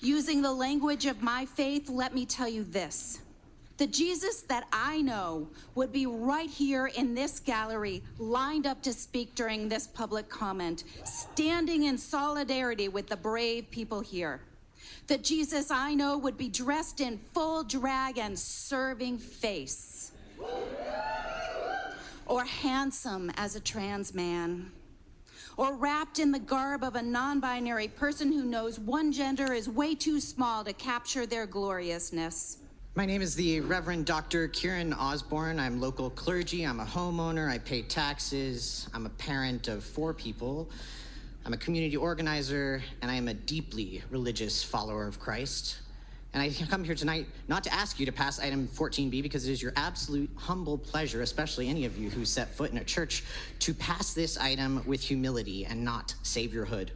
Using the language of my faith, let me tell you this. The Jesus that I know would be right here in this gallery, lined up to speak during this public comment, standing in solidarity with the brave people here. The Jesus I know would be dressed in full drag and serving face, or handsome as a trans man, or wrapped in the garb of a non-binary person who knows one gender is way too small to capture their gloriousness. My name is the Reverend Dr. Kieran Osborne. I'm local clergy. I'm a homeowner. I pay taxes. I'm a parent of 4 people. I'm a community organizer, and I am a deeply religious follower of Christ. And I come here tonight not to ask you to pass item 14B because it is your absolute humble pleasure, especially any of you who set foot in a church, to pass this item with humility and not saviorhood.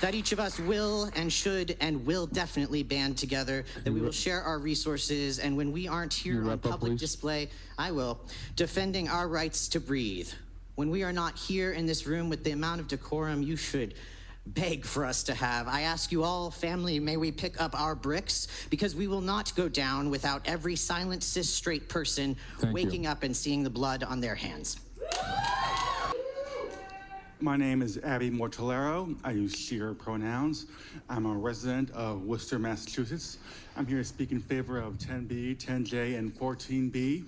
That each of us will and should and will definitely band together, that we will share our resources, and when we aren't here on public display, I will, defending our rights to breathe. When we are not here in this room with the amount of decorum you should beg for us to have, I ask you all, family, may we pick up our bricks, because we will not go down without every silent cis straight person waking up and seeing the blood on their hands. My name is Abby Mortellero. I use she, her pronouns. I'm a resident of Worcester, Massachusetts. I'm here to speak in favor of 10B, 10J, and 14B.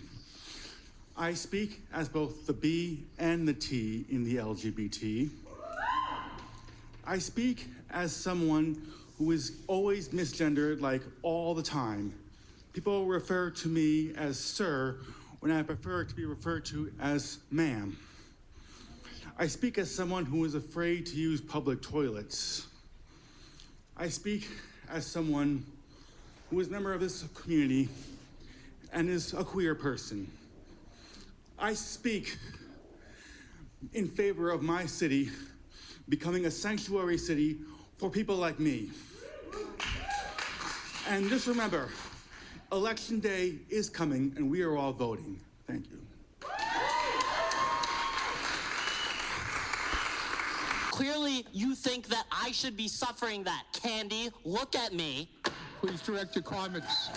I speak as both the B and the T in the LGBT. I speak as someone who is always misgendered, like all the time. People refer to me as sir when I prefer to be referred to as ma'am. I speak as someone who is afraid to use public toilets. I speak as someone who is a member of this community and is a queer person. I speak in favor of my city becoming a sanctuary city for people like me. And just remember, Election Day is coming and we are all voting. Thank you. Clearly, you think that I should be suffering that. Candy, look at me. Please direct your comments.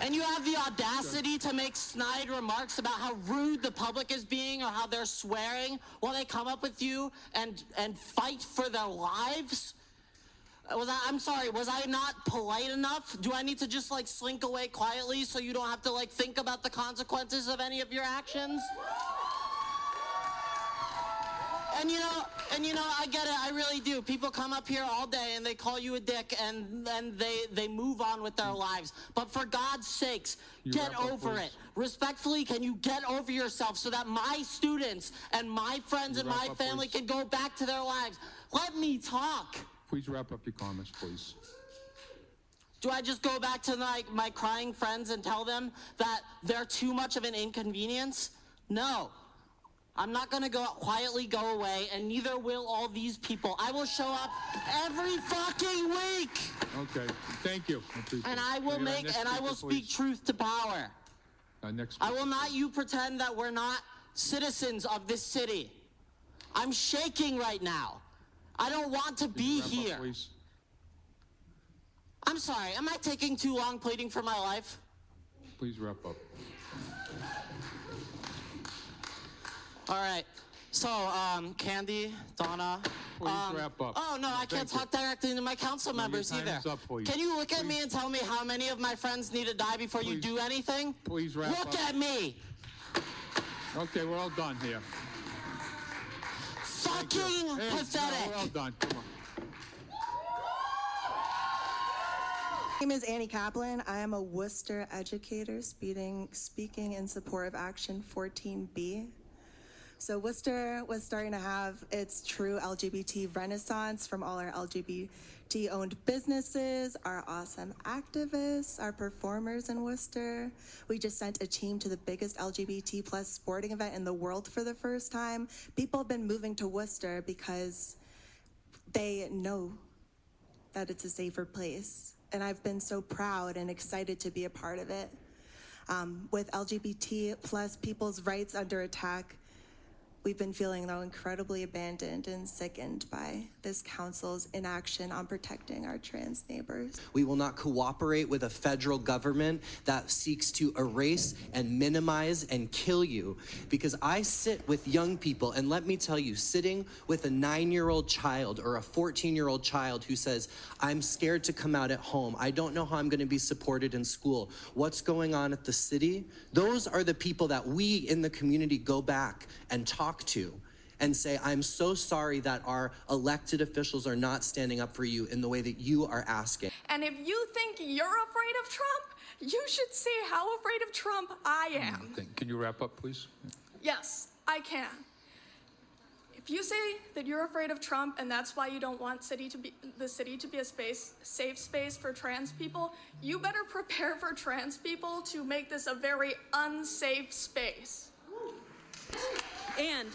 And you have the audacity to make snide remarks about how rude the public is being or how they're swearing while they come up with you and fight for their lives? I'm sorry, was I not polite enough? Do I need to just like slink away quietly so you don't have to like think about the consequences of any of your actions? And you know, I get it, I really do. People come up here all day and they call you a dick and then they move on with their lives. But for God's sakes, get over it. Respectfully, can you get over yourself so that my students and my friends and my family can go back to their lives? Let me talk. Please wrap up your comments, please. Do I just go back to my crying friends and tell them that they're too much of an inconvenience? No. I'm not going to quietly go away, and neither will all these people. I will show up every fucking week. Okay, thank you. And I will speak truth to power. I will not you pretend that we're not citizens of this city. I'm shaking right now. I don't want to be here. I'm sorry, am I taking too long pleading for my life? Please wrap up. All right. So, Candy, Donna. Please wrap up. Oh, no, I can't talk directly to my council members either. Up, Can you look at me and tell me how many of my friends need to die before you do anything? Please wrap up. Look at me. Okay, we're all done here. Fucking pathetic. We're all done. Come on. My name is Annie Kaplan. I am a Worcester educator speaking in support of Action 14B. So Worcester was starting to have its true LGBT renaissance from all our LGBT-owned businesses, our awesome activists, our performers in Worcester. We just sent a team to the biggest LGBT plus sporting event in the world for the first time. People have been moving to Worcester because they know that it's a safer place. And I've been so proud and excited to be a part of it. With LGBT plus people's rights under attack, We've been feeling, though, incredibly abandoned and sickened by this council's inaction on protecting our trans neighbors. We will not cooperate with a federal government that seeks to erase and minimize and kill you. Because I sit with young people, and let me tell you, sitting with a 9-year-old child or a 14-year-old child who says, I'm scared to come out at home, I don't know how I'm going to be supported in school, what's going on at the city? Those are the people that we in the community go back and talk to and say, I'm so sorry that our elected officials are not standing up for you in the way that you are asking. And if you think you're afraid of Trump, you should see how afraid of Trump I am. Can you wrap up, please? Yes, I can. If you say that you're afraid of Trump and that's why you don't want the city to be a safe space for trans people, you better prepare for trans people to make this a very unsafe space. And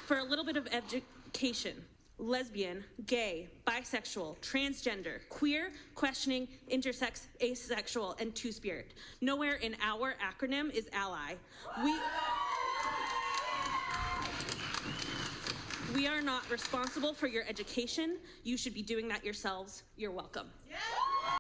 for a little bit of education, lesbian, gay, bisexual, transgender, queer, questioning, intersex, asexual, and two-spirit. Nowhere in our acronym is ally. We are not responsible for your education. You should be doing that yourselves. You're welcome. Yeah.